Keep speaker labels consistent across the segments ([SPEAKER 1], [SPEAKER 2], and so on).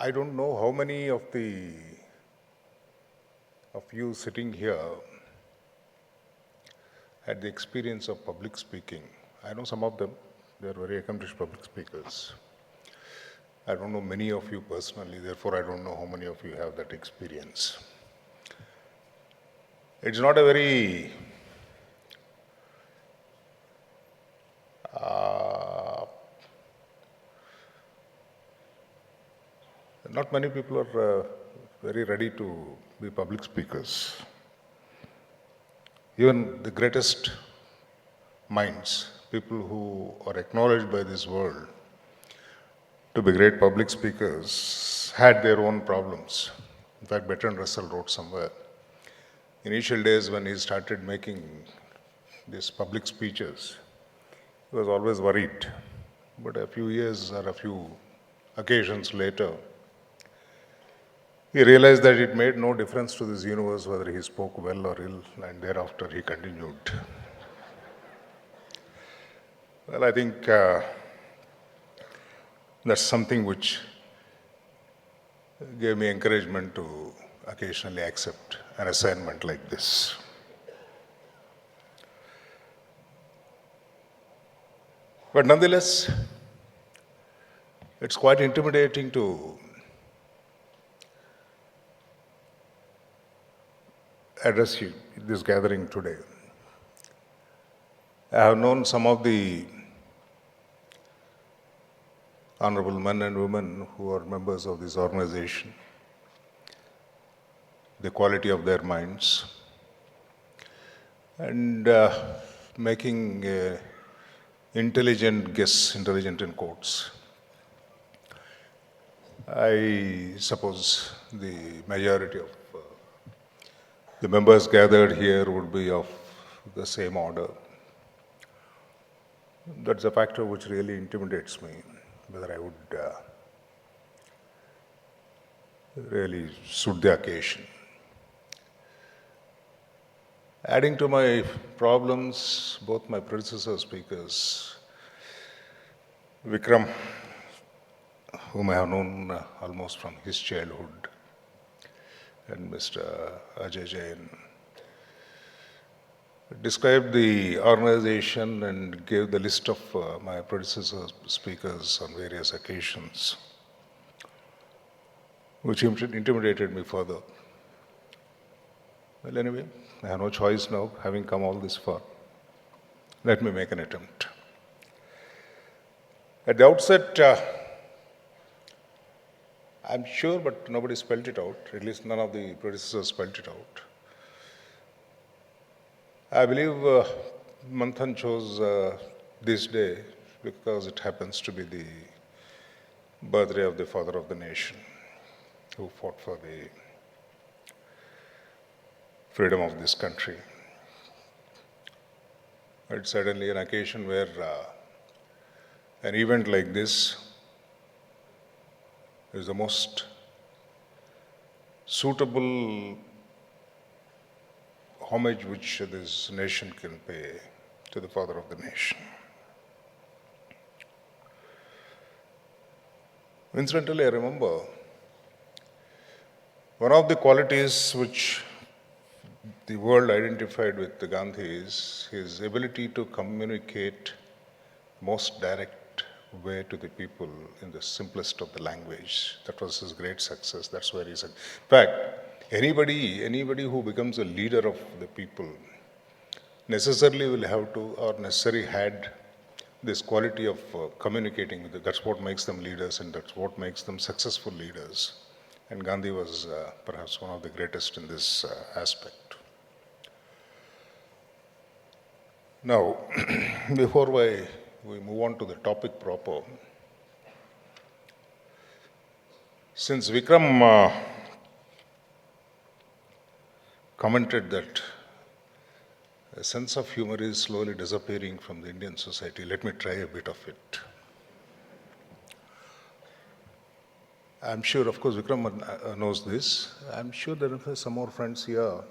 [SPEAKER 1] I don't know how many of you sitting here had the experience of public speaking. I know some of them, they are very accomplished public speakers. I don't know many of you personally, therefore I don't know how many of you have that experience. It's not a very not many people are very ready to be public speakers. Even the greatest minds, people who are acknowledged by this world to be great public speakers, had their own problems. In fact, Bertrand Russell wrote somewhere, initial days when he started making these public speeches, he was always worried. But a few years or a few occasions later, he realized that it made no difference to this universe whether he spoke well or ill, and thereafter he continued. Well, I think that's something which gave me encouragement to occasionally accept an assignment like this. But nonetheless, it's quite intimidating to address you in this gathering today. I have known some of the honorable men and women who are members of this organization, the quality of their minds, and making intelligent guess, intelligent in quotes. I suppose the majority of the members gathered here would be of the same order. That's a factor which really intimidates me, whether I would really suit the occasion. Adding to my problems, both my predecessor speakers, Vikram, whom I have known almost from his childhood, and Mr. Ajay Jain, described the organization and gave the list of my predecessor speakers on various occasions, which intimidated me further. Well, anyway, I have no choice now, having come all this far. Let me make an attempt. At the outset, I'm sure, but nobody spelled it out, at least none of the predecessors spelled it out. I believe Manthan chose this day because it happens to be the birthday of the father of the nation, who fought for the freedom of this country. It's certainly an occasion where an event like this is the most suitable homage which this nation can pay to the father of the nation. Incidentally, I remember one of the qualities which the world identified with Gandhi is his ability to communicate most direct way to the people in the simplest of the language. That was his great success. That's where he said. In fact, anybody who becomes a leader of the people necessarily will have to, or necessarily had, this quality of communicating with them. That's what makes them leaders, and that's what makes them successful leaders. And Gandhi was perhaps one of the greatest in this aspect. Now, before we move on to the topic proper, since Vikram commented that a sense of humor is slowly disappearing from the Indian society, let me try a bit of it. I'm sure, of course, Vikram knows this. I'm sure there are some more friends here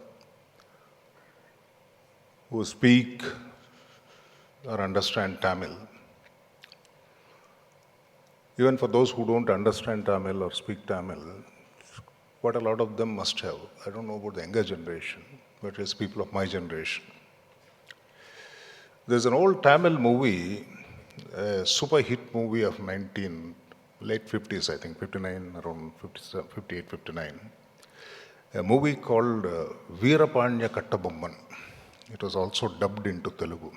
[SPEAKER 1] who speak or understand Tamil. Even for those who don't understand Tamil or speak Tamil, what a lot of them must have. I don't know about the younger generation, but it's people of my generation. There's an old Tamil movie, a super hit movie of late 50s, I think, 59, around 57, 58, 59. A movie called Veerapanya Kattabomman. It was also dubbed into Telugu.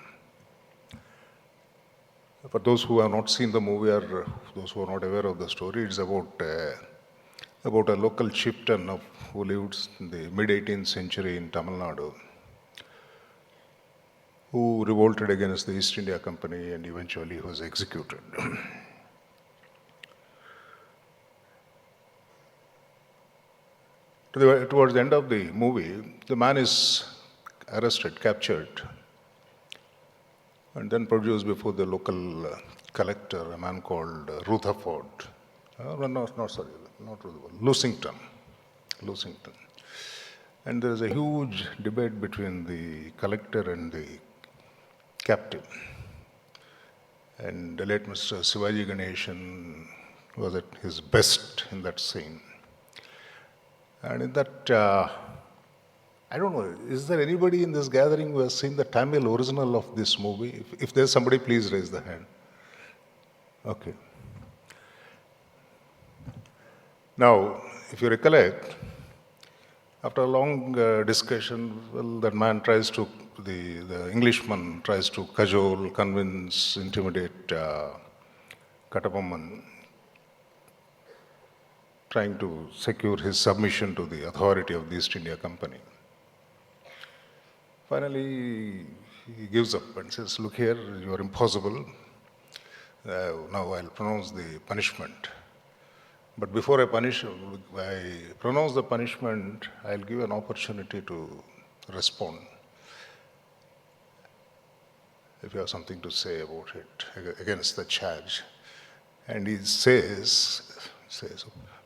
[SPEAKER 1] For those who have not seen the movie or those who are not aware of the story, it's about a local chieftain who lived in the mid-18th century in Tamil Nadu, who revolted against the East India Company and eventually was executed. Towards the end of the movie, the man is arrested, captured, and then produced before the local collector, a man called Rutherford. Not Rutherford, Lusington. And there is a huge debate between the collector and the captive. And the late Mr. Sivaji Ganeshan was at his best in that scene. And in that, I don't know, is there anybody in this gathering who has seen the Tamil original of this movie? If there's somebody, please raise the hand. Okay. Now, if you recollect, after a long discussion, well, that man tries to, the Englishman tries to cajole, convince, intimidate Kattabomman, trying to secure his submission to the authority of the East India Company. Finally, he gives up and says, look here, you are impossible. Now I'll pronounce the punishment. But before I pronounce the punishment, I'll give an opportunity to respond. If you have something to say about it, against the charge. And he says,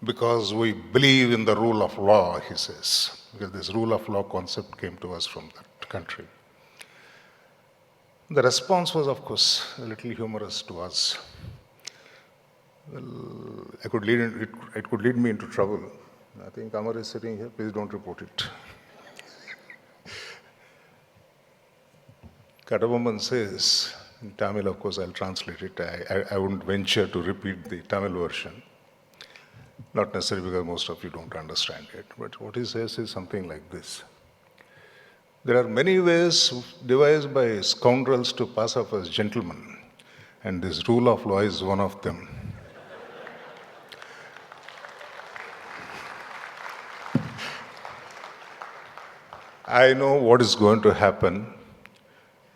[SPEAKER 1] because we believe in the rule of law, he says, because this rule of law concept came to us from that country. The response was, of course, a little humorous to us. Well, it could lead me into trouble. I think Amar is sitting here, please don't report it. Kattabomman says, in Tamil, of course, I'll translate it. I wouldn't venture to repeat the Tamil version. Not necessarily because most of you don't understand it, but what he says is something like this. There are many ways devised by scoundrels to pass off as gentlemen, and this rule of law is one of them. I know what is going to happen,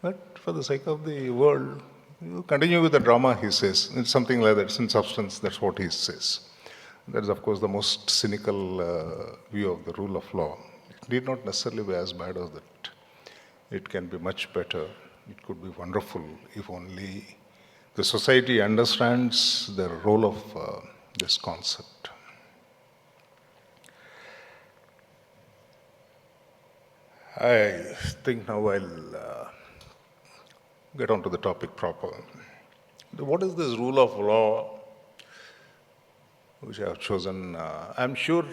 [SPEAKER 1] but for the sake of the world, you continue with the drama, he says. It's something like that. It's in substance, that's what he says. That is, of course, the most cynical view of the rule of law. It need not necessarily be as bad as that. It can be much better. It could be wonderful if only the society understands the role of this concept. I think now I'll get on to the topic proper. What is this rule of law which I have chosen? I'm sure,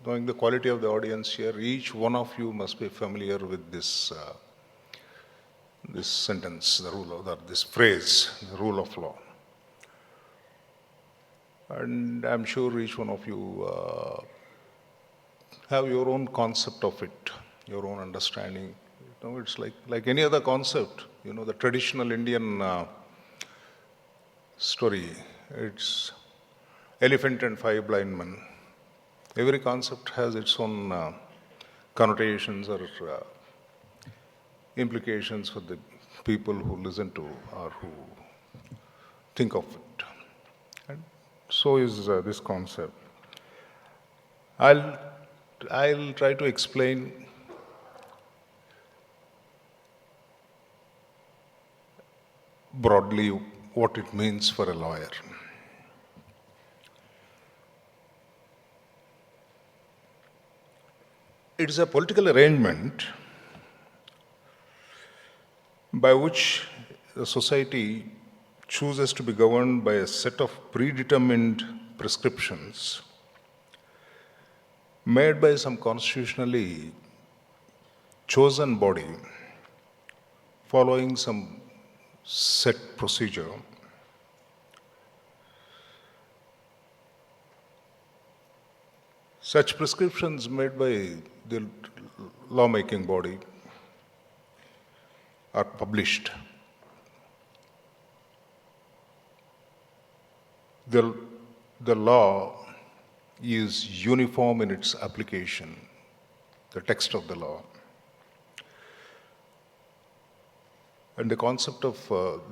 [SPEAKER 1] knowing the quality of the audience here, each one of you must be familiar with this sentence, this phrase, the rule of law. And I'm sure each one of you have your own concept of it, your own understanding. You know, it's like any other concept. You know, the traditional Indian story, it's elephant and five blind men. Every concept has its own connotations or implications for the people who listen to or who think of it. And so is this concept. I'll try to explain broadly what it means for a lawyer. It is a political arrangement by which the society chooses to be governed by a set of predetermined prescriptions made by some constitutionally chosen body following some set procedure, such prescriptions made by the lawmaking body are published. The law is uniform in its application, the text of the law. And the concept of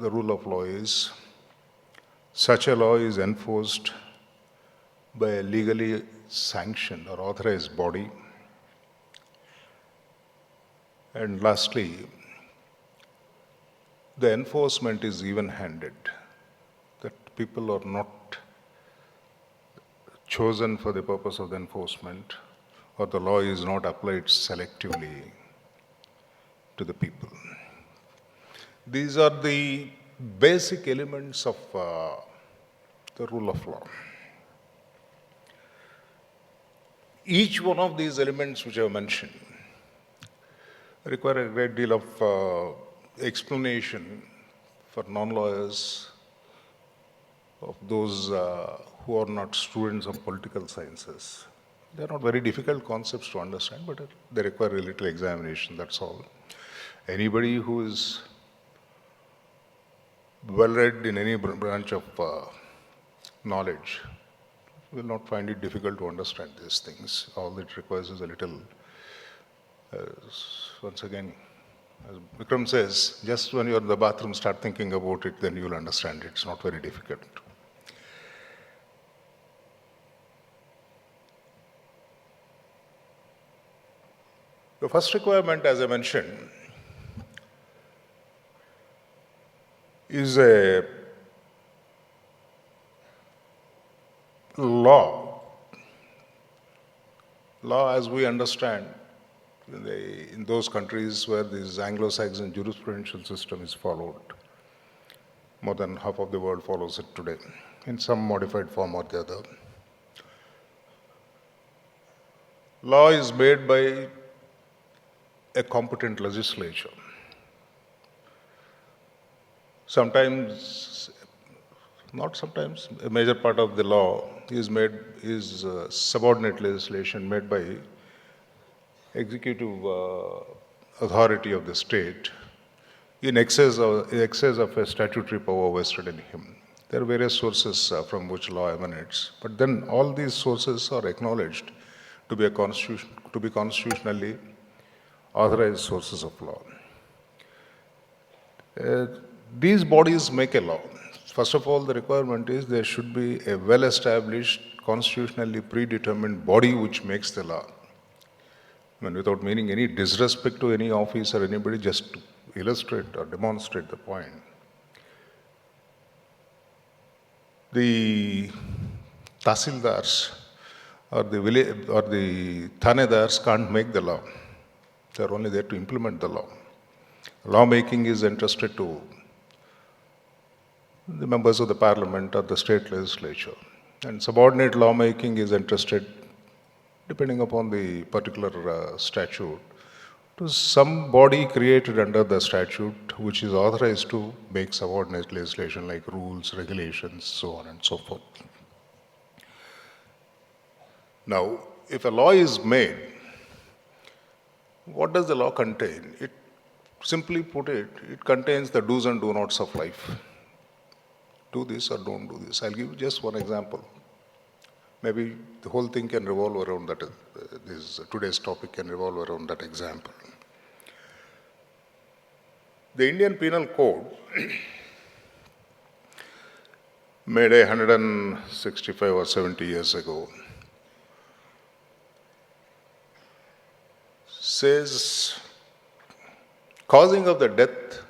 [SPEAKER 1] the rule of law is such a law is enforced by a legally sanctioned or authorized body. And lastly, the enforcement is even-handed, that people are not chosen for the purpose of the enforcement, or the law is not applied selectively to the people. These are the basic elements of the rule of law. Each one of these elements which I have mentioned require a great deal of explanation for non-lawyers, of those who are not students of political sciences. They are not very difficult concepts to understand, but they require a little examination, that's all. Anybody who is well-read in any branch of knowledge will not find it difficult to understand these things. All it requires is a little, once again, as Vikram says, just when you're in the bathroom, start thinking about it, then you'll understand it. It's not very difficult. The first requirement, as I mentioned, is a law. Law, as we understand, in those countries where this Anglo-Saxon jurisprudential system is followed, more than half of the world follows it today, in some modified form or the other. Law is made by a competent legislature. Sometimes, not sometimes, a major part of the law is subordinate legislation made by executive authority of the state in excess of a statutory power vested in him. There are various sources from which law emanates, but then all these sources are acknowledged to be constitutionally authorized sources of law. These bodies make a law. First of all, the requirement is there should be a well-established, constitutionally predetermined body which makes the law. I mean, without meaning any disrespect to any office or anybody, just to illustrate or demonstrate the point. The tahsildars or the thanedars can't make the law. They are only there to implement the law. Lawmaking is entrusted to the members of the parliament or the state legislature. And subordinate lawmaking is entrusted, depending upon the particular statute, to some body created under the statute which is authorized to make subordinate legislation like rules, regulations, so on and so forth. Now, if a law is made, what does the law contain? It, simply put it contains the do's and do nots of life. Do this or don't do this. I'll give you just one example. Maybe the whole thing can revolve around that. Today's topic can revolve around that example. The Indian Penal Code, made 165 or 70 years ago, says causing of the death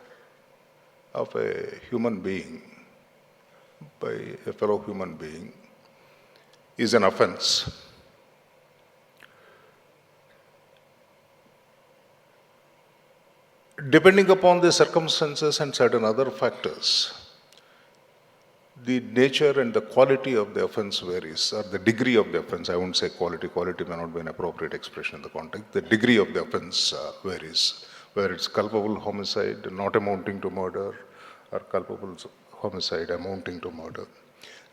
[SPEAKER 1] of a human being by a fellow human being is an offense. Depending upon the circumstances and certain other factors, the nature and the quality of the offense varies, or the degree of the offense. I won't say quality. Quality may not be an appropriate expression in the context. The degree of the offense varies, whether it's culpable homicide not amounting to murder, or culpable homicide amounting to murder.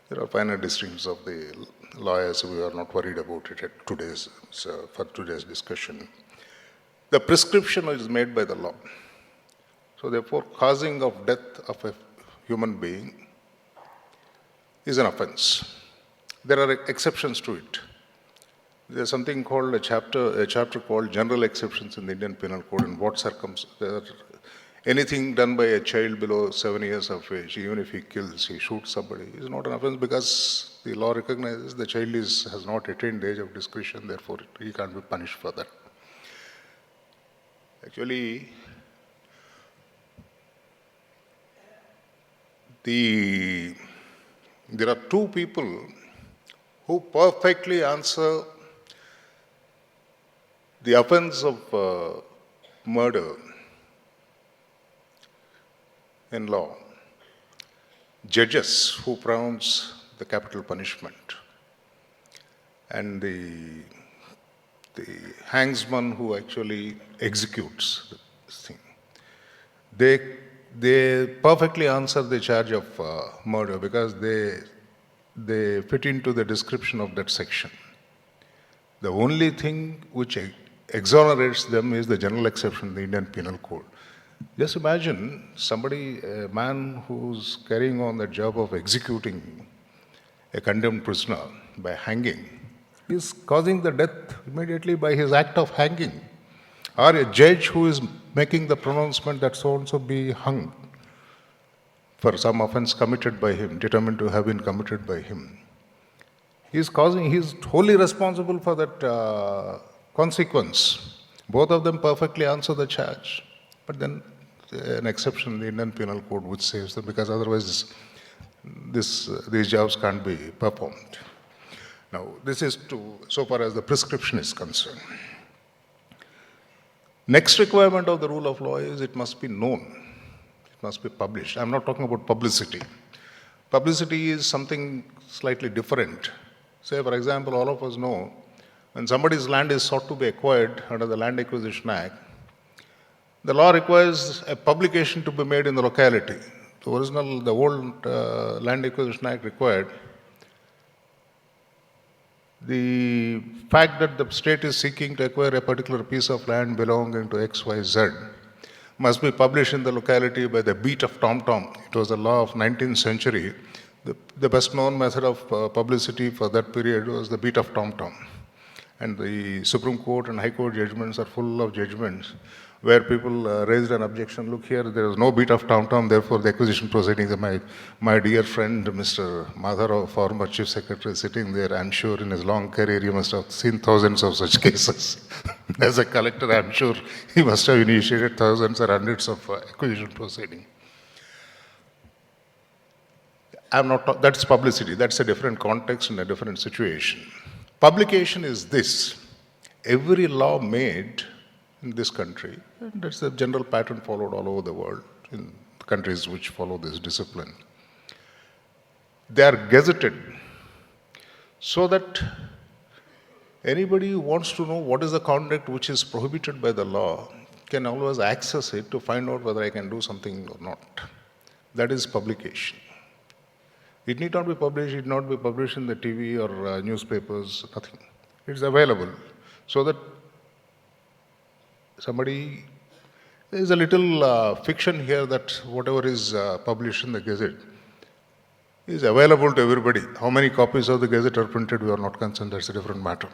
[SPEAKER 1] There are finer distinctions of the lawyers. We are not worried about it at for today's discussion. The prescription is made by the law. So therefore, causing of death of a human being is an offense. There are exceptions to it. There's something called a chapter called General Exceptions in the Indian Penal Code. In what circumstances, anything done by a child below 7 years of age, even if he kills, he shoots somebody, is not an offense because the law recognizes the child has not attained the age of discretion, therefore he can't be punished for that. Actually, there are two people who perfectly answer the offense of murder in law. Judges who pronounce the capital punishment, and the hangsman who actually executes this thing. They perfectly answer the charge of murder because they fit into the description of that section. The only thing which exonerates them is the general exception in the Indian Penal Code. Just imagine a man who's carrying on the job of executing a condemned prisoner by hanging, is causing the death immediately by his act of hanging. Or a judge who is making the pronouncement that so-and-so be hung for some offense committed by him, determined to have been committed by him. He's wholly responsible for that consequence. Both of them perfectly answer the charge. But then an exception in the Indian Penal Code which saves them, because otherwise these jobs can't be performed. Now, this is so far as the prescription is concerned. Next requirement of the rule of law is it must be known. It must be published. I'm not talking about publicity. Publicity is something slightly different. Say, for example, all of us know when somebody's land is sought to be acquired under the Land Acquisition Act, the law requires a publication to be made in the locality. The old Land Acquisition Act required the fact that the state is seeking to acquire a particular piece of land belonging to XYZ must be published in the locality by the beat of tom-tom. It was a law of 19th century. The best known method of publicity for that period was the beat of tom-tom. And the Supreme Court and High Court judgments are full of judgments where people raised an objection. Look here, there is no beat of tom-tom, therefore the acquisition proceedings. My dear friend, Mr. Madhara, former Chief Secretary, sitting there, I'm sure in his long career he must have seen thousands of such cases. As a collector, I'm sure he must have initiated thousands or hundreds of acquisition proceedings. That's publicity. That's a different context and a different situation. Publication is this. Every law made in this country, and that's the general pattern followed all over the world in countries which follow this discipline, they are gazetted so that anybody who wants to know what is the conduct which is prohibited by the law can always access it to find out whether I can do something or not. That is publication. It need not be published, it need not be published in the TV or newspapers, nothing. It's available so that there is a little fiction here that whatever is published in the Gazette is available to everybody. How many copies of the Gazette are printed, we are not concerned, that's a different matter.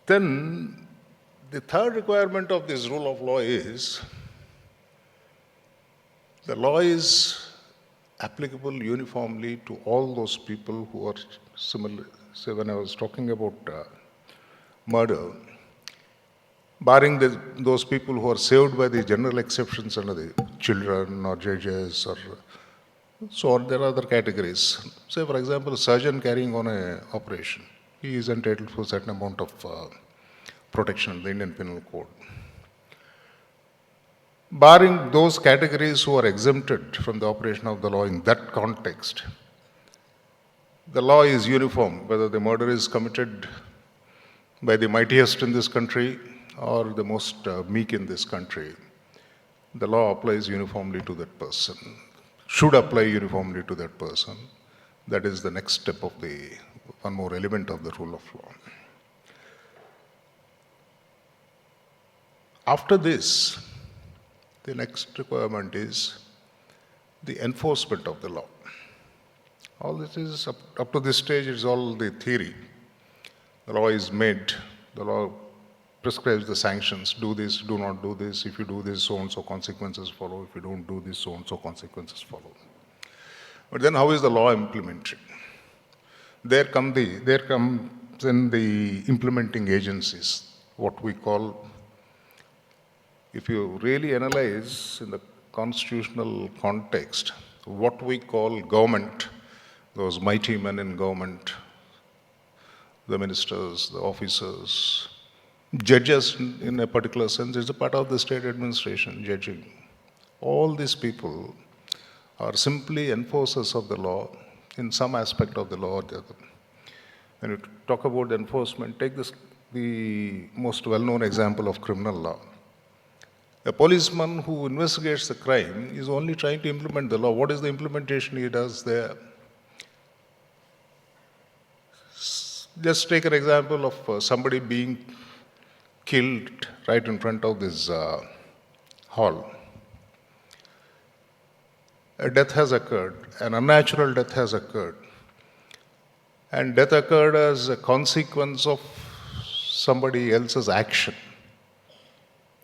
[SPEAKER 1] Then, the third requirement of this rule of law is the law is applicable uniformly to all those people who are similar. So when I was talking about murder, barring those people who are saved by the general exceptions under the children or judges or so on, there are other categories. Say, for example, a surgeon carrying on an operation, he is entitled to a certain amount of protection in the Indian Penal Code. Barring those categories who are exempted from the operation of the law in that context, the law is uniform, whether the murder is committed by the mightiest in this country or the most meek in this country. The law applies uniformly to that person, should apply uniformly to that person. That is the next step of the one more element of the rule of law. After this, the next requirement is the enforcement of the law. All this is, up to this stage, it's all the theory. The law is made, the law prescribes the sanctions, do this, do not do this, if you do this, so and so consequences follow, if you don't do this, so and so consequences follow. But then how is the law implemented? There comes in the implementing agencies, what we call, if you really analyze in the constitutional context, what we call government, those mighty men in government, the ministers, the officers, judges in a particular sense, is a part of the state administration, judging. All these people are simply enforcers of the law in some aspect of the law or the other. When you talk about enforcement, take the most well-known example of criminal law. A policeman who investigates the crime is only trying to implement the law. What is the implementation he does there? Just take an example of somebody being killed right in front of this hall. A death has occurred, an unnatural death has occurred. And death occurred as a consequence of somebody else's action.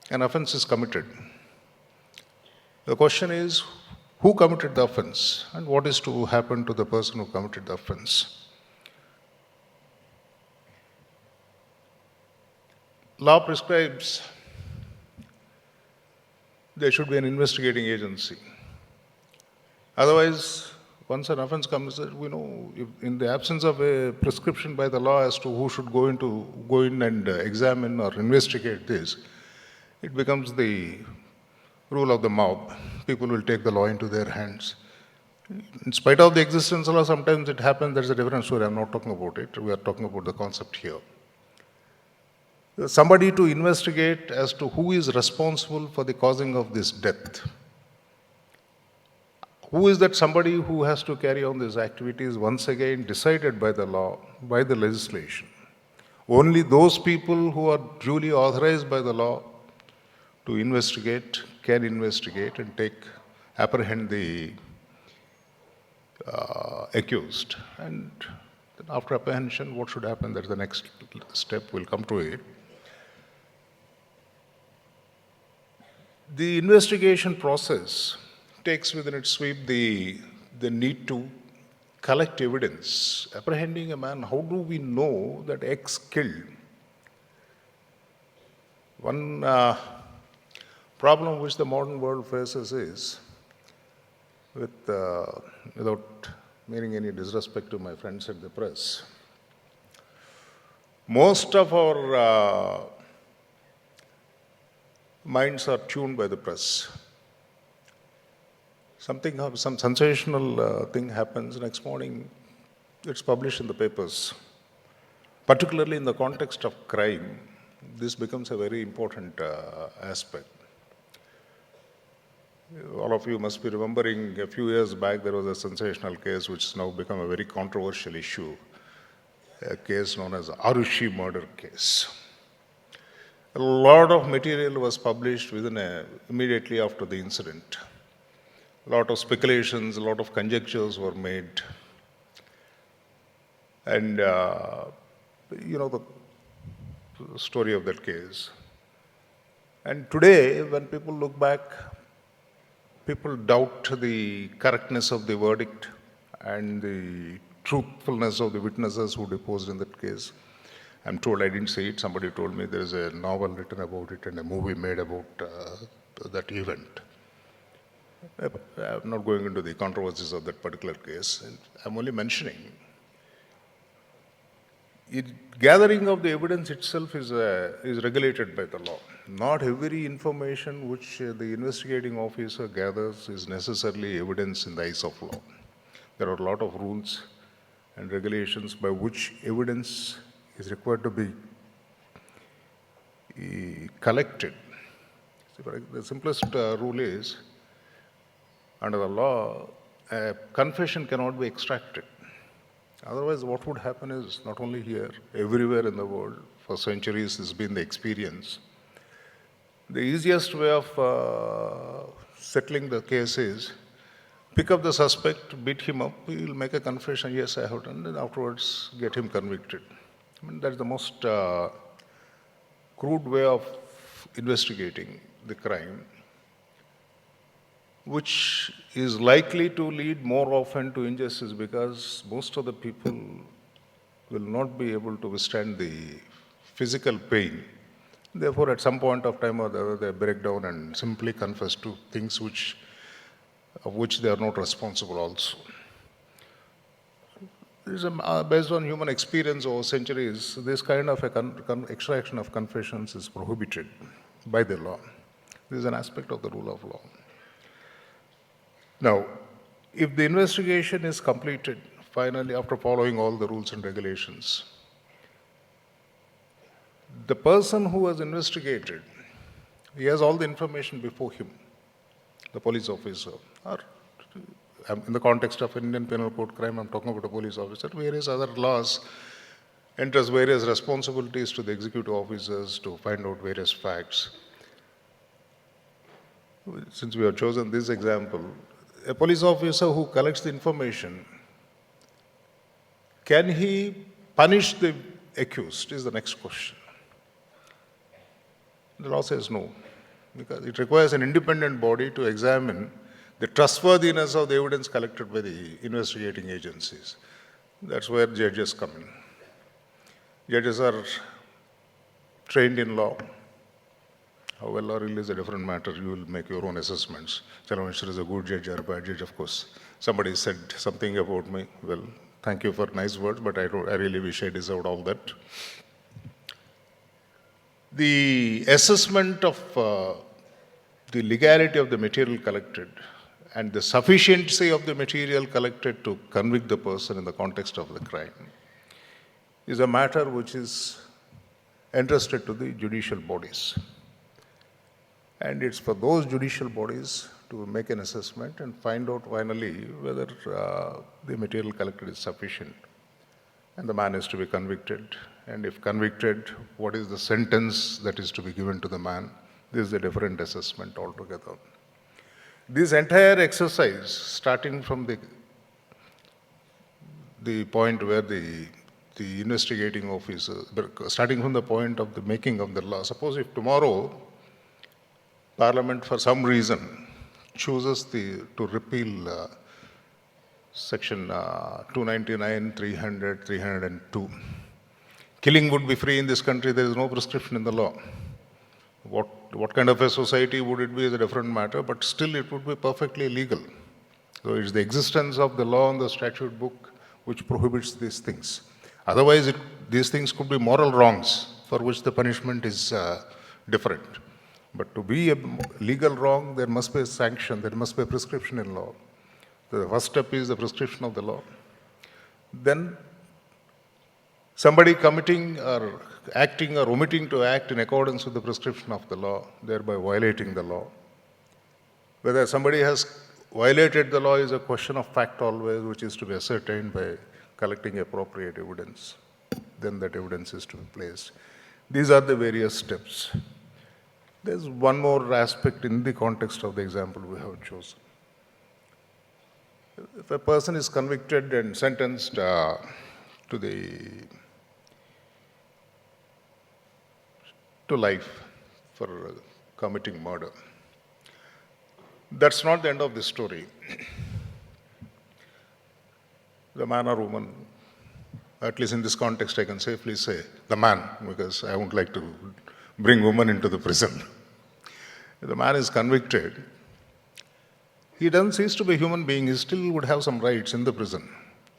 [SPEAKER 1] An offense is committed. The question is, who committed the offense and what is to happen to the person who committed the offense? Law prescribes there should be an investigating agency. Otherwise, once an offense comes, we know, if in the absence of a prescription by the law as to who should go in and examine or investigate this, it becomes the rule of the mob. People will take the law into their hands. In spite of the existence of law, sometimes it happens, there's a different story. I'm not talking about it. We are talking about the concept here. Somebody to investigate as to who is responsible for the causing of this death. Who is that somebody who has to carry on these activities, once again decided by the law, by the legislation. Only those people who are duly authorized by the law to investigate can investigate and apprehend the accused. And then after apprehension, what should happen? That's the next step. We'll come to it. The investigation process takes within its sweep the need to collect evidence. Apprehending a man, how do we know that X killed? One problem which the modern world faces is, without meaning any disrespect to my friends at the press, most of our minds are tuned by the press. Some sensational thing happens, next morning it's published in the papers. Particularly in the context of crime, this becomes a very important aspect. All of you must be remembering a few years back there was a sensational case which has now become a very controversial issue, a case known as Arushi murder case. A lot of material was published immediately after the incident. A lot of speculations, a lot of conjectures were made. And, you know the story of that case. And today, when people look back, people doubt the correctness of the verdict and the truthfulness of the witnesses who deposed in that case. I'm told, I didn't see it, somebody told me there is a novel written about it and a movie made about that event. I'm not going into the controversies of that particular case. I'm only mentioning gathering of the evidence itself is regulated by the law. not every information which the investigating officer gathers is necessarily evidence in the eyes of law. There are a lot of rules and regulations by which evidence is required to be collected. The simplest rule is, under the law, a confession cannot be extracted. Otherwise, what would happen is, not only here, everywhere in the world, for centuries, this has been the experience. The easiest way of settling the case is pick up the suspect, beat him up, he will make a confession, yes, I have done, and afterwards get him convicted. I mean, that's the most crude way of investigating the crime, which is likely to lead more often to injustice because most of the people will not be able to withstand the physical pain. Therefore, at some point of time or the other, they break down and simply confess to things of which they are not responsible also. Based on human experience over centuries, this kind of extraction of confessions is prohibited by the law. This is an aspect of the rule of law. Now, if the investigation is completed, finally, after following all the rules and regulations, the person who was investigated, he has all the information before him, the police officer, or in the context of Indian Penal Code crime, I'm talking about a police officer, various other laws enters various responsibilities to the executive officers to find out various facts. Since we have chosen this example, a police officer who collects the information, can he punish the accused is the next question. The law says no, because it requires an independent body to examine the trustworthiness of the evidence collected by the investigating agencies. That's where judges come in. Judges are trained in law. How well or ill is a different matter. You will make your own assessments. Chelameswar is a good judge or a bad judge, of course. Somebody said something about me. Well, thank you for nice words, but I really wish I deserved all that. The assessment of the legality of the material collected and the sufficiency of the material collected to convict the person in the context of the crime is a matter which is entrusted to the judicial bodies. And it's for those judicial bodies to make an assessment and find out finally whether the material collected is sufficient and the man is to be convicted. And if convicted, what is the sentence that is to be given to the man? This is a different assessment altogether. This entire exercise, starting from the point where the investigating officer, starting from the point of the making of the law, suppose if tomorrow Parliament for some reason chooses to repeal section 299, 300, 302, killing would be free in this country, there is no prescription in the law. What kind of a society would it be is a different matter, but still it would be perfectly legal. So it's the existence of the law in the statute book which prohibits these things. Otherwise, these things could be moral wrongs for which the punishment is different. But to be a legal wrong, there must be a sanction, there must be a prescription in law. The first step is the prescription of the law. Then somebody committing or acting or omitting to act in accordance with the prescription of the law, thereby violating the law. Whether somebody has violated the law is a question of fact always, which is to be ascertained by collecting appropriate evidence. Then that evidence is to be placed. These are the various steps. There's one more aspect in the context of the example we have chosen. If a person is convicted and sentenced to life for committing murder, that's not the end of the story. The man or woman, at least in this context I can safely say the man, because I won't like to bring women into the prison. If the man is convicted, he doesn't cease to be a human being. He still would have some rights in the prison.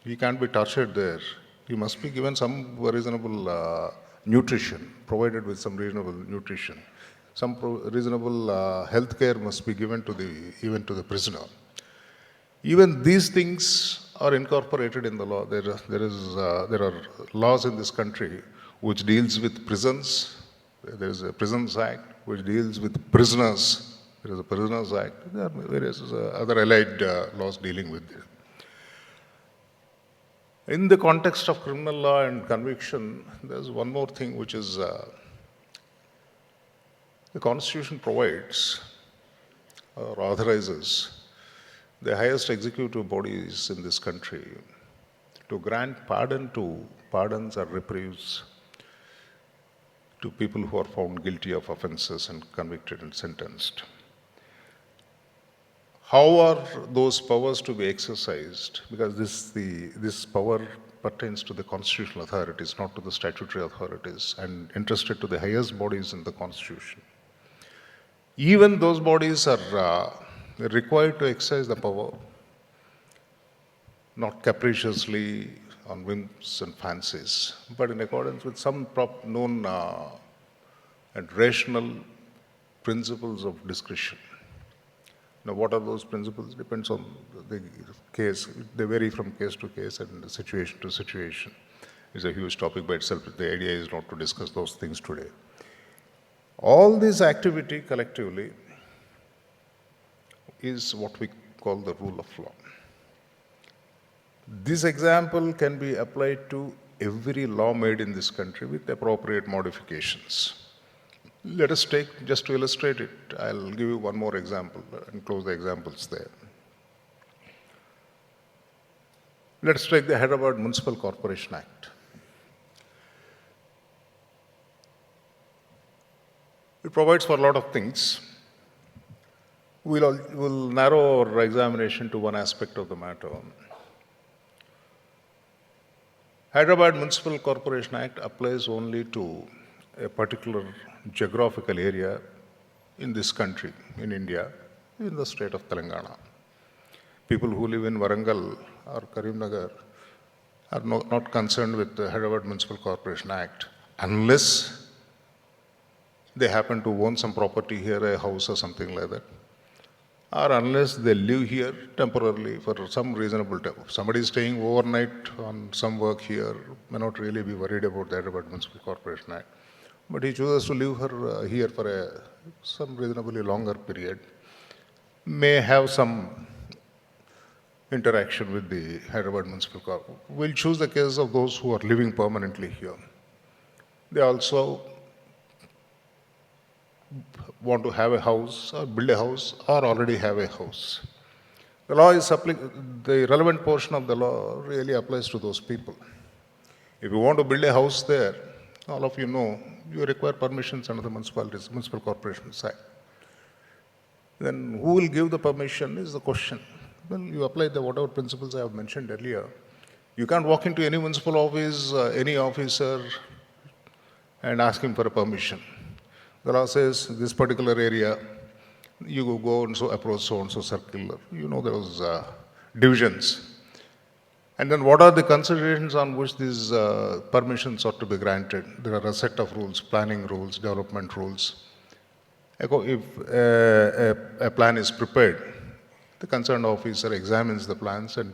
[SPEAKER 1] He can't be tortured there. He must be given some reasonable nutrition, provided with some reasonable nutrition. some reasonable health care must be given to even to the prisoner. Even these things are incorporated in the law. There are laws in this country which deals with prisons. There is a Prisons Act which deals with prisoners. There is a Prisoners Act. There are various other allied laws dealing with it. In the context of criminal law and conviction, there's one more thing which is the Constitution provides or authorizes the highest executive bodies in this country to grant pardons or reprieves to people who are found guilty of offenses and convicted and sentenced. How are those powers to be exercised? Because this power pertains to the constitutional authorities, not to the statutory authorities, and entrusted to the highest bodies in the Constitution. Even those bodies are required to exercise the power, not capriciously on whims and fancies, but in accordance with some known and rational principles of discretion. Now, what are those principles? Depends on the case. They vary from case to case and situation to situation. It's a huge topic by itself. The idea is not to discuss those things today. All this activity collectively is what we call the rule of law. This example can be applied to every law made in this country with appropriate modifications. Let us take, just to illustrate it, I'll give you one more example and close the examples there. Let's take the Hyderabad Municipal Corporation Act. It provides for a lot of things. We'll narrow our examination to one aspect of the matter. Hyderabad Municipal Corporation Act applies only to a particular geographical area in this country, in India, in the state of Telangana. People who live in Warangal or Karimnagar are not concerned with the Hyderabad Municipal Corporation Act unless they happen to own some property here, a house or something like that, or unless they live here temporarily for some reasonable time. If somebody is staying overnight on some work here, may not really be worried about the Hyderabad Municipal Corporation Act. But he chooses to live here for some reasonably longer period, may have some interaction with the Hyderabad Municipal Corporation. We'll choose the case of those who are living permanently here. They also want to have a house or build a house or already have a house. The law is the relevant portion of the law really applies to those people. If you want to build a house there, all of you know, you require permissions under the Municipal Corporations Act. Then who will give the permission is the question. Well, you apply the whatever principles I have mentioned earlier. You can't walk into any municipal office, any officer, and ask him for a permission. The law says this particular area, you go and so approach so-and-so circular. You know those divisions. And then what are the considerations on which these permissions are to be granted? There are a set of rules, planning rules, development rules. If a plan is prepared, the concerned officer examines the plans, and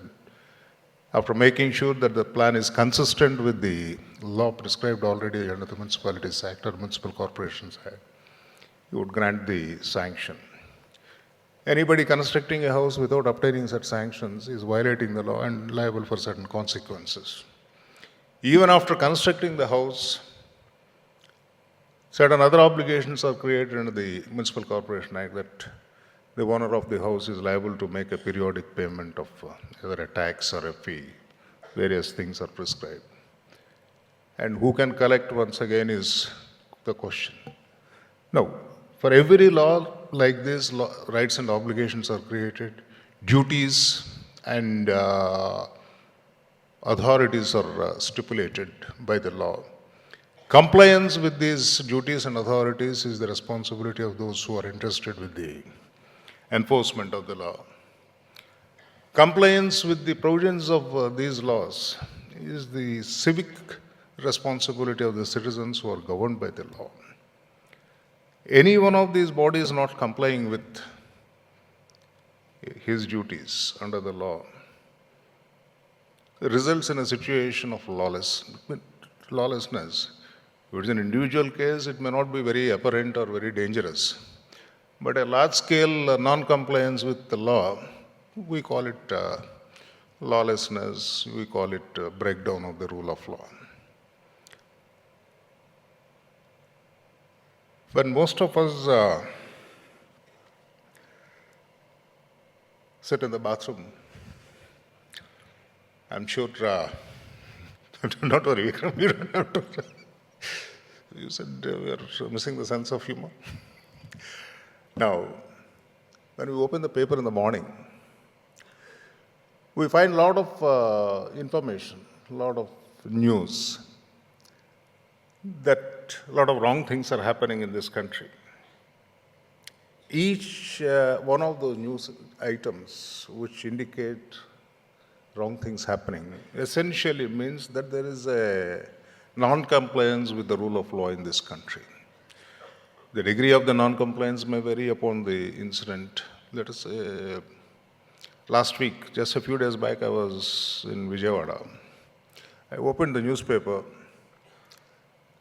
[SPEAKER 1] after making sure that the plan is consistent with the law prescribed already under the Municipalities Act or Municipal Corporations Act, you would grant the sanction. Anybody constructing a house without obtaining such sanctions is violating the law and liable for certain consequences. Even after constructing the house, certain other obligations are created under the Municipal Corporation Act that the owner of the house is liable to make a periodic payment of either a tax or a fee. Various things are prescribed. And who can collect once again is the question. Now, for every law like this, rights and obligations are created, duties and authorities are stipulated by the law. Compliance with these duties and authorities is the responsibility of those who are entrusted with the enforcement of the law. Compliance with the provisions of these laws is the civic responsibility of the citizens who are governed by the law. Any one of these bodies not complying with his duties under the law results in a situation of lawlessness. If it's an individual case, it may not be very apparent or very dangerous. But a large-scale non-compliance with the law, we call it lawlessness, we call it breakdown of the rule of law. When most of us sit in the bathroom, I'm sure, not worry, Vikram, you don't have to. You said we are missing the sense of humor. Now, when we open the paper in the morning, we find a lot of information, a lot of news, that a lot of wrong things are happening in this country. Each one of those news items which indicate wrong things happening essentially means that there is a non-compliance with the rule of law in this country. The degree of the non-compliance may vary upon the incident. Let us say, last week, just a few days back, I was in Vijayawada. I opened the newspaper.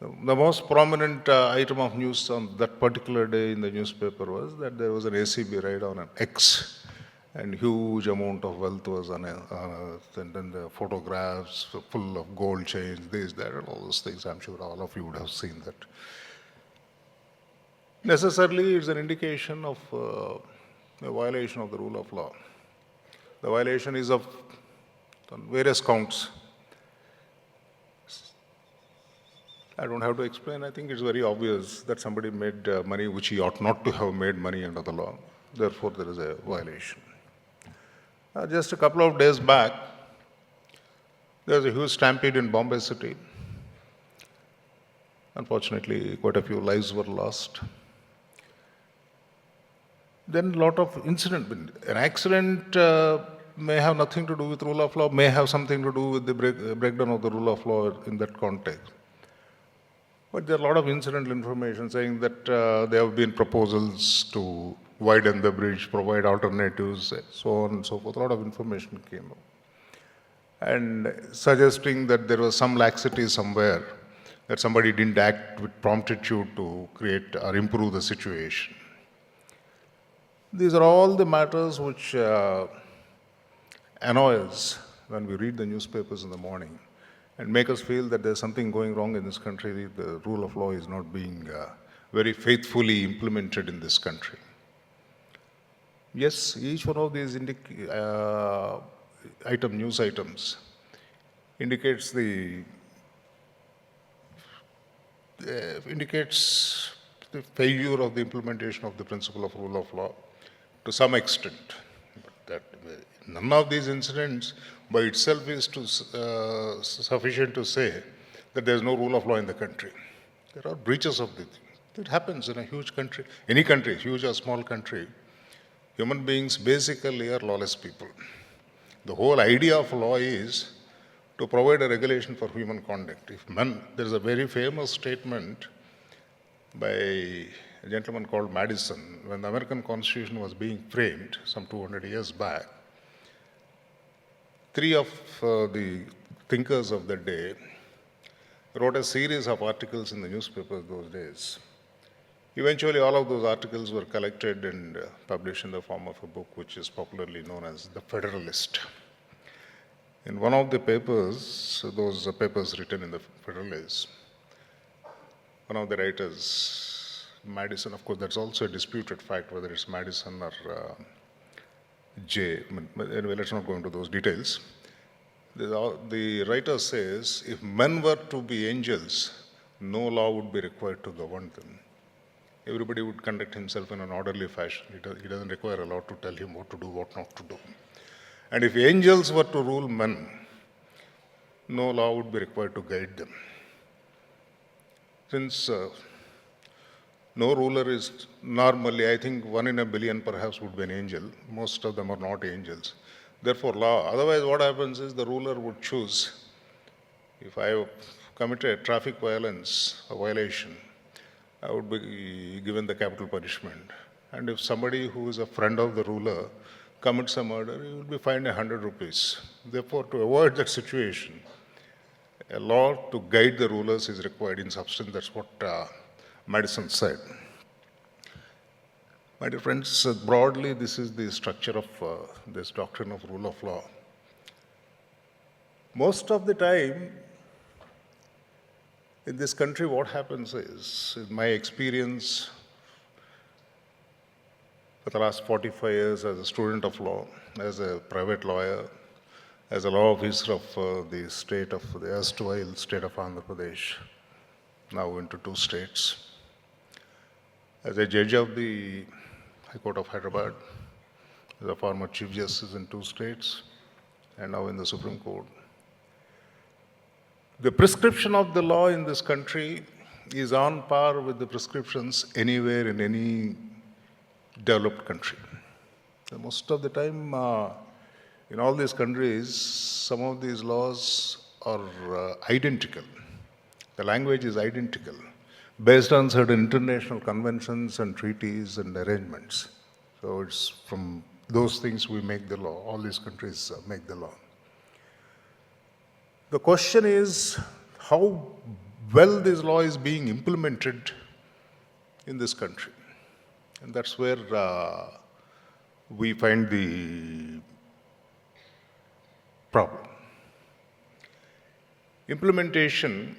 [SPEAKER 1] The most prominent item of news on that particular day in the newspaper was that there was an ACB raid on an X, and huge amount of wealth was unearthed, and then the photographs full of gold chains, this, that, and all those things. I'm sure all of you would have seen that. Necessarily, it's an indication of a violation of the rule of law. The violation is of on various counts. I don't have to explain. I think it's very obvious that somebody made money which he ought not to have made money under the law. Therefore, there is a violation. Just a couple of days back, there was a huge stampede in Bombay city. Unfortunately, quite a few lives were lost. Then a lot of incident. An accident may have nothing to do with rule of law, may have something to do with the breakdown of the rule of law in that context. But there are a lot of incidental information saying that there have been proposals to widen the bridge, provide alternatives, so on and so forth. A lot of information came up. And suggesting that there was some laxity somewhere, that somebody didn't act with promptitude to create or improve the situation. These are all the matters which annoy us when we read the newspapers in the morning and make us feel that there's something going wrong in this country. The rule of law is not being very faithfully implemented in this country. Yes, each one of these news items indicates the failure of the implementation of the principle of rule of law to some extent. But that none of these incidents by itself is sufficient to say that there is no rule of law in the country. There are breaches of the thing. It happens in a huge country, any country, huge or small country. Human beings basically are lawless people. The whole idea of law is to provide a regulation for human conduct. There is a very famous statement by a gentleman called Madison. When the American Constitution was being framed some 200 years back, three of the thinkers of the day wrote a series of articles in the newspapers those days. Eventually, all of those articles were collected and published in the form of a book which is popularly known as The Federalist. In one of the papers, those papers written in the Federalist, one of the writers, Madison, of course, that's also a disputed fact whether it's Madison or Jay. Anyway, let's not go into those details. The writer says, if men were to be angels, no law would be required to govern them. Everybody would conduct himself in an orderly fashion. He doesn't require a law to tell him what to do, what not to do. And if angels were to rule men, no law would be required to guide them. Since no ruler is normally, I think 1 in a billion perhaps would be an angel. Most of them are not angels. Therefore, law. Otherwise, what happens is the ruler would choose. If I committed traffic violence, a violation, I would be given the capital punishment. And if somebody who is a friend of the ruler commits a murder, he will be fined 100 rupees. Therefore, to avoid that situation, a law to guide the rulers is required in substance. That's what Madison said. My dear friends, broadly, this is the structure of this doctrine of rule of law. Most of the time, in this country, what happens is, in my experience, for the last 45 years as a student of law, as a private lawyer, as a law officer of the state of the erstwhile state of Andhra Pradesh, now into 2 states, as a judge of the High Court of Hyderabad, as a former Chief Justice in 2 states, and now in the Supreme Court. The prescription of the law in this country is on par with the prescriptions anywhere in any developed country. Most of the time, in all these countries, some of these laws are identical. The language is identical, based on certain international conventions and treaties and arrangements. So it's from those things we make the law. All these countries make the law. The question is how well this law is being implemented in this country. And that's where we find the problem. Implementation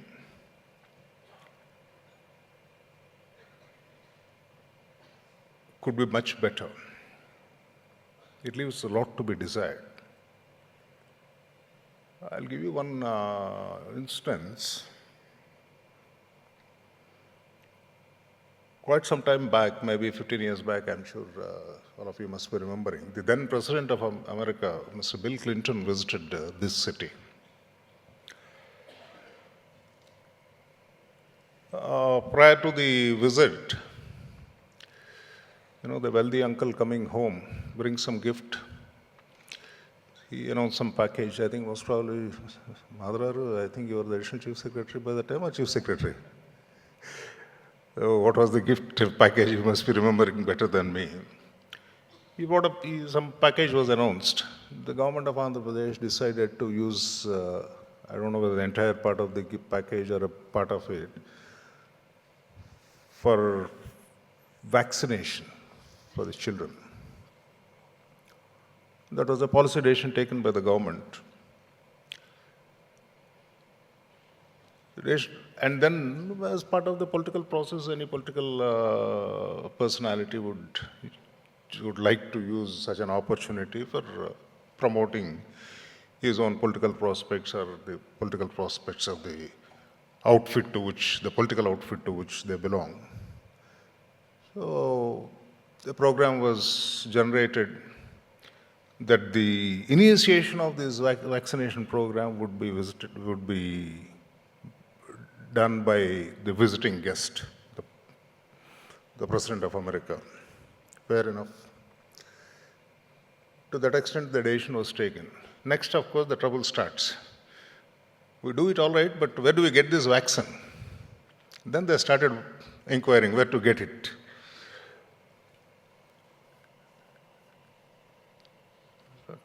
[SPEAKER 1] could be much better. It leaves a lot to be desired. I'll give you one instance. Quite some time back, maybe 15 years back, I'm sure all of you must be remembering, the then President of America, Mr. Bill Clinton, visited this city. Prior to the visit, the wealthy uncle coming home brings some gift. He announced some package. I think most probably, Madhuraru, I think you were the additional chief secretary by the time, or chief secretary? So what was the gift package? You must be remembering better than me. He brought up, some package was announced. The government of Andhra Pradesh decided to use, I don't know whether the entire part of the package or a part of it, for vaccination for the children. That was a policy decision taken by the government. And then, as part of the political process, any political personality would like to use such an opportunity for promoting his own political prospects or the political prospects of the political outfit to which they belong. So the program was generated that the initiation of this vaccination program would be done by the visiting guest, the President of America. Fair enough. To that extent, the decision was taken. Next, of course, the trouble starts. We do it all right, but where do we get this vaccine? Then they started inquiring where to get it.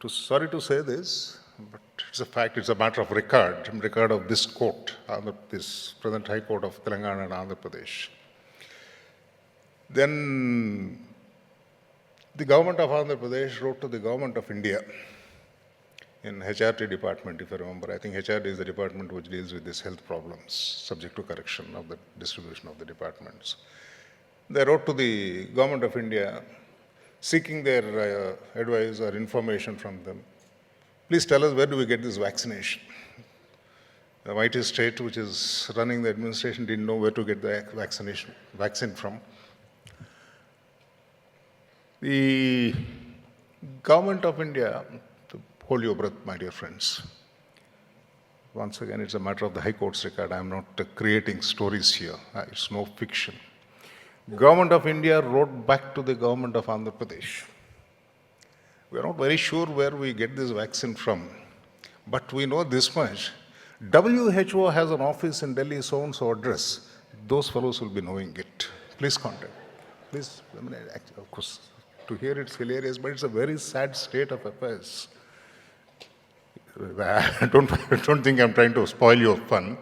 [SPEAKER 1] Sorry to say this, but it's a fact, it's a matter of record of this court, this present High Court of Telangana and Andhra Pradesh. Then the government of Andhra Pradesh wrote to the government of India in HRD department, if I remember. I think HRD is the department which deals with these health problems, subject to correction of the distribution of the departments. They wrote to the government of India seeking their advice or information from them. Please tell us, where do we get this vaccination? The mighty state which is running the administration didn't know where to get the vaccine from. The government of India, hold your breath, my dear friends. Once again, it's a matter of the High Court's record. I'm not creating stories here. It's no fiction. Government of India wrote back to the government of Andhra Pradesh. We are not very sure where we get this vaccine from, but we know this much. WHO has an office in Delhi, so-and-so address. those fellows will be knowing it. Please contact. Please, I mean, of course, to hear it's hilarious, but it's a very sad state of affairs. Don't think I'm trying to spoil your fun.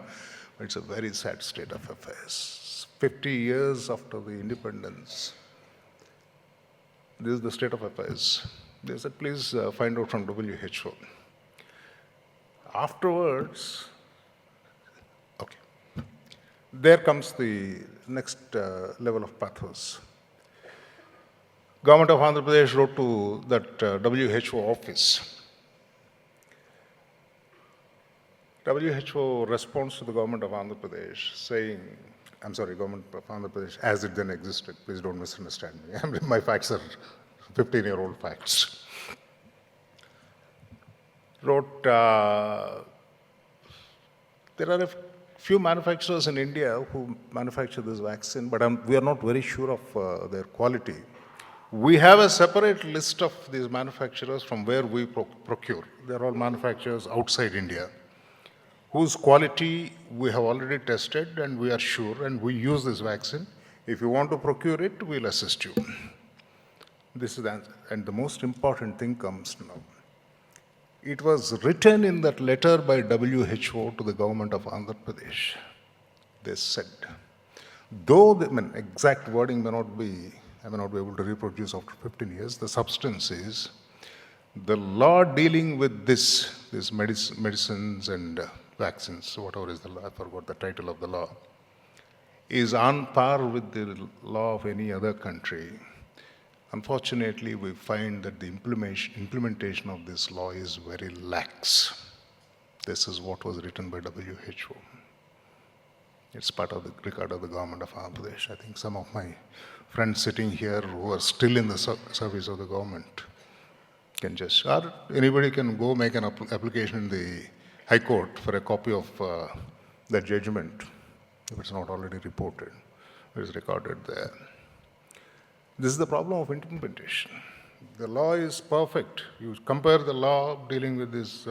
[SPEAKER 1] But it's a very sad state of affairs. 50 years after the independence, this is the state of affairs. They said, please find out from WHO. Afterwards, okay, there comes the next level of pathos. Government of Andhra Pradesh wrote to that WHO office. WHO responds to the government of Andhra Pradesh saying, I'm sorry, government of Andhra Pradesh as it then existed, please don't misunderstand me. I mean, my facts are 15-year-old facts. Wrote, there are a few manufacturers in India who manufacture this vaccine, but we are not very sure of their quality. We have a separate list of these manufacturers from where we procure. They're all manufacturers outside India, whose quality we have already tested and we are sure, and we use this vaccine. If you want to procure it, we'll assist you. This is the answer. And the most important thing comes now. It was written in that letter by WHO to the government of Andhra Pradesh. They said, though the exact wording I may not be able to reproduce after 15 years, the substance is, the law dealing with these medicines and vaccines, whatever is the law, I forgot the title of the law, is on par with the law of any other country. Unfortunately, we find that the implementation of this law is very lax. This is what was written by WHO. It's part of the record of the government of Andhra Pradesh. I think some of my friends sitting here who are still in the service of the government can just, or anybody can go make an application in the High Court for a copy of that judgment, if it's not already reported. It is recorded there. This is the problem of implementation. The law is perfect. You compare the law dealing with these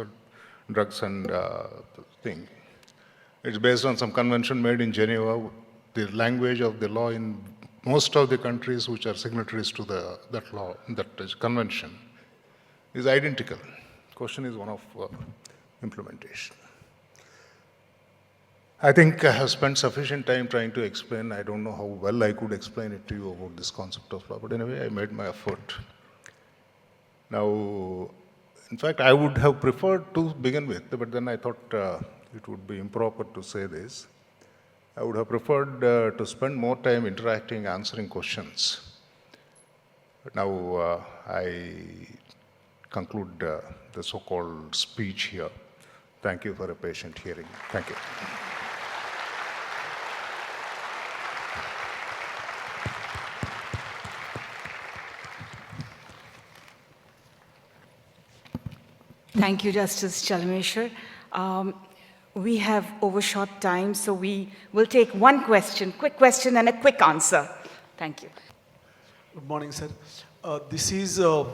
[SPEAKER 1] drugs and thing. It's based on some convention made in Geneva. The language of the law in most of the countries which are signatories to that law, that convention, is identical. Question is one of implementation. I think I have spent sufficient time trying to explain. I don't know how well I could explain it to you about this concept of law, but anyway, I made my effort. Now, in fact, I would have preferred to begin with, but then I thought it would be improper to say this. I would have preferred to spend more time interacting, answering questions. But now I conclude the so-called speech here. Thank you for a patient hearing. Thank you.
[SPEAKER 2] Thank you, Justice Chelameswar. We have overshot time, so we will take one question, quick question and a quick answer. Thank you.
[SPEAKER 3] Good morning, sir. This is a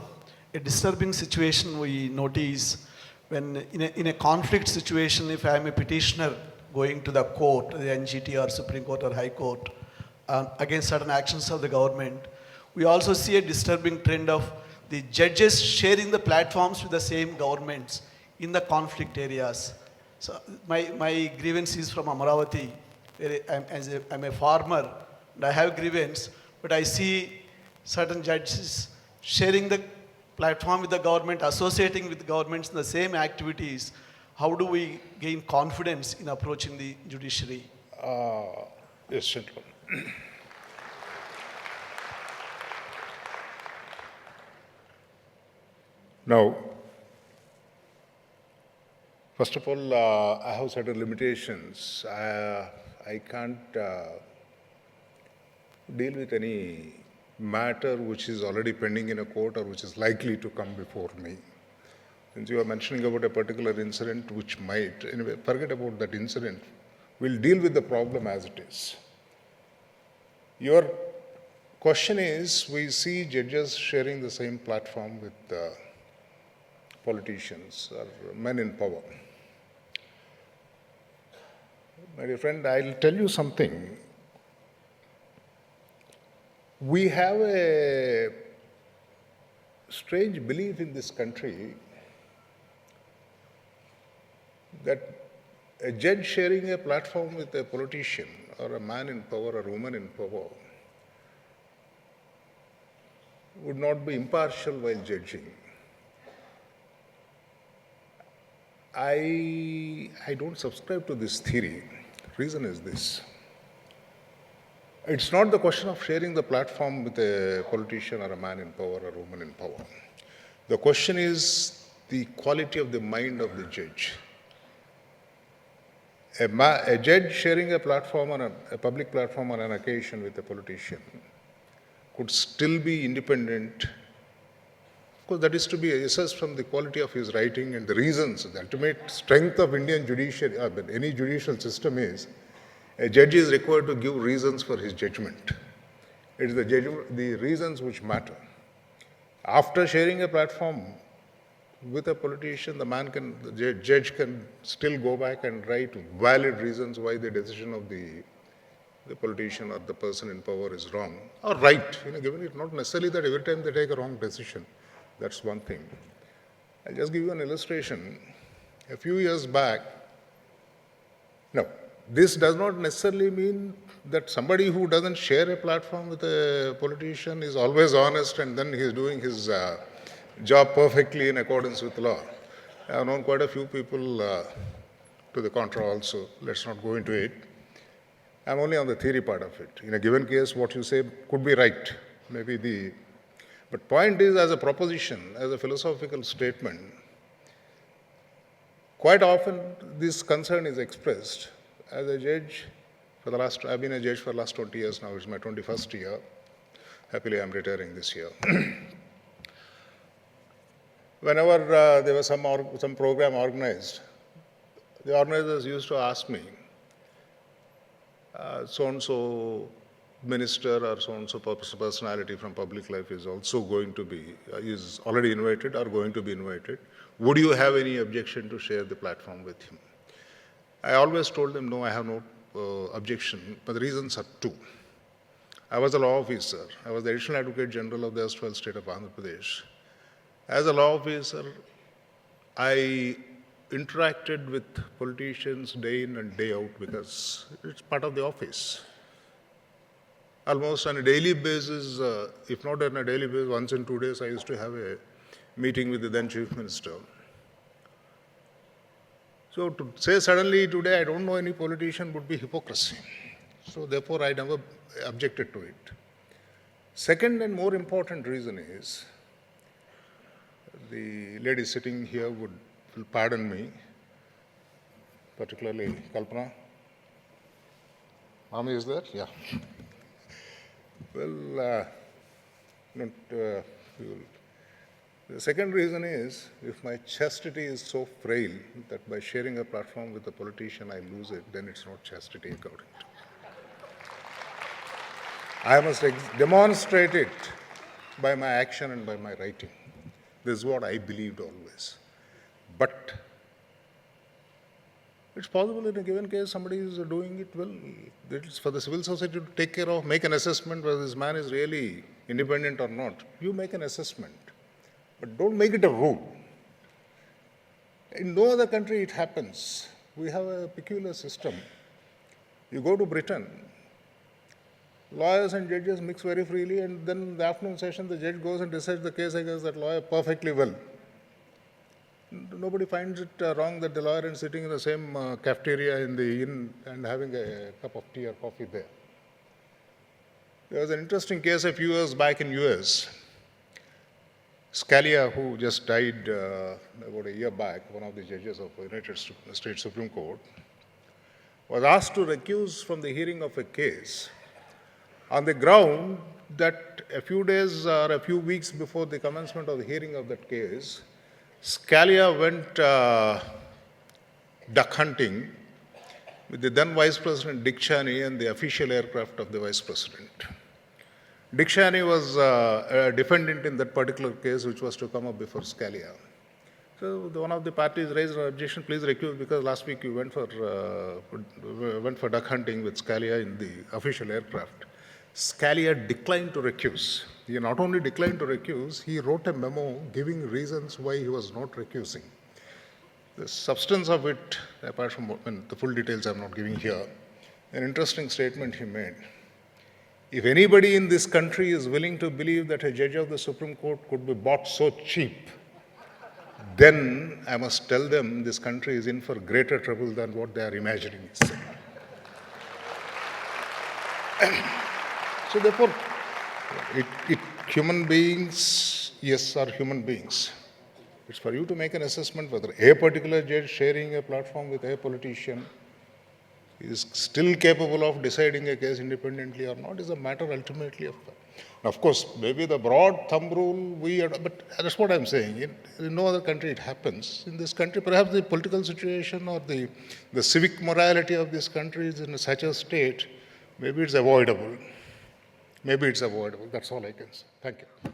[SPEAKER 3] disturbing situation we notice when in a conflict situation, if I am a petitioner going to the court, the NGT or Supreme Court or High Court, against certain actions of the government, we also see a disturbing trend of the judges sharing the platforms with the same governments in the conflict areas. So my grievance is from Amaravati, where I'm a farmer and I have grievance, but I see certain judges sharing the platform with the government, associating with governments in the same activities. How do we gain confidence in approaching the judiciary?
[SPEAKER 1] Yes, gentlemen. Now, first of all, I have certain limitations. I can't deal with any matter which is already pending in a court or which is likely to come before me. Since you are mentioning about a particular incident which might, anyway, forget about that incident. We'll deal with the problem as it is. Your question is, we see judges sharing the same platform with politicians or men in power. My dear friend, I'll tell you something. We have a strange belief in this country that a judge sharing a platform with a politician or a man in power or a woman in power would not be impartial while judging. I don't subscribe to this theory. Reason is this. It's not the question of sharing the platform with a politician or a man in power or a woman in power. The question is the quality of the mind of the judge. A judge sharing a platform on a public platform on an occasion with a politician could still be independent. Of course, that is to be assessed from the quality of his writing and the reasons. The ultimate strength of Indian judiciary, any judicial system is, a judge is required to give reasons for his judgment. It is the reasons which matter. After sharing a platform with a politician, the judge can still go back and write valid reasons why the decision of the politician or the person in power is wrong or right. Given it not necessarily that every time they take a wrong decision. That's one thing. I'll just give you an illustration. A few years back, no, this does not necessarily mean that somebody who doesn't share a platform with a politician is always honest and then he's doing his job perfectly in accordance with law. I have known quite a few people to the contra also. Let's not go into it. I'm only on the theory part of it. In a given case, what you say could be right. But point is, as a proposition, as a philosophical statement, quite often this concern is expressed. As a judge, I've been a judge for the last 20 years now. It's my 21st year. Happily, I'm retiring this year. Whenever there was some program organized, the organizers used to ask me, so-and-so minister or so-and-so personality from public life is also going to be, is already invited or going to be invited. Would you have any objection to share the platform with him? I always told them, no, I have no objection, but the reasons are two. I was a law officer. I was the Additional Advocate General of the erstwhile state of Andhra Pradesh. As a law officer, I interacted with politicians day in and day out because it's part of the office. Almost on a daily basis, if not on a daily basis, once in 2 days, I used to have a meeting with the then Chief Minister. So to say suddenly today I don't know any politician would be hypocrisy. So therefore I never objected to it. Second and more important reason is, the lady sitting here will pardon me, particularly Kalpana. Mami is there? Yeah. Well, the second reason is, if my chastity is so frail that by sharing a platform with a politician I lose it, then it's not chastity according to me. I must demonstrate it by my action and by my writing. This is what I believed always. But it's possible in a given case somebody is doing it well. It's for the civil society to take care of, make an assessment whether this man is really independent or not. You make an assessment, but don't make it a rule. In no other country it happens. We have a peculiar system. You go to Britain, lawyers and judges mix very freely, and then in the afternoon session the judge goes and decides the case against that lawyer perfectly well. Nobody finds it wrong that the lawyer is sitting in the same cafeteria in the inn and having a cup of tea or coffee there. There was an interesting case a few years back in US. Scalia, who just died about a year back, one of the judges of the United States Supreme Court, was asked to recuse from the hearing of a case on the ground that a few days or a few weeks before the commencement of the hearing of that case, Scalia went duck hunting with the then Vice President Dick Cheney and the official aircraft of the Vice President. Dick Cheney was a defendant in that particular case, which was to come up before Scalia. So one of the parties raised an objection, please recuse, because last week you went for duck hunting with Scalia in the official aircraft. Scalia declined to recuse. He not only declined to recuse, he wrote a memo giving reasons why he was not recusing. The substance of it, apart from the full details I'm not giving here, an interesting statement he made. If anybody in this country is willing to believe that a judge of the Supreme Court could be bought so cheap, then I must tell them this country is in for greater trouble than what they are imagining. So therefore, human beings, yes, are human beings. It's for you to make an assessment whether a particular judge sharing a platform with a politician is still capable of deciding a case independently or not is a matter ultimately of. Of course, maybe the broad thumb rule but that's what I'm saying. In no other country it happens. In this country, perhaps the political situation or the civic morality of this country is in such a state, maybe it's avoidable. Maybe it's avoidable. That's all I can say. Thank you.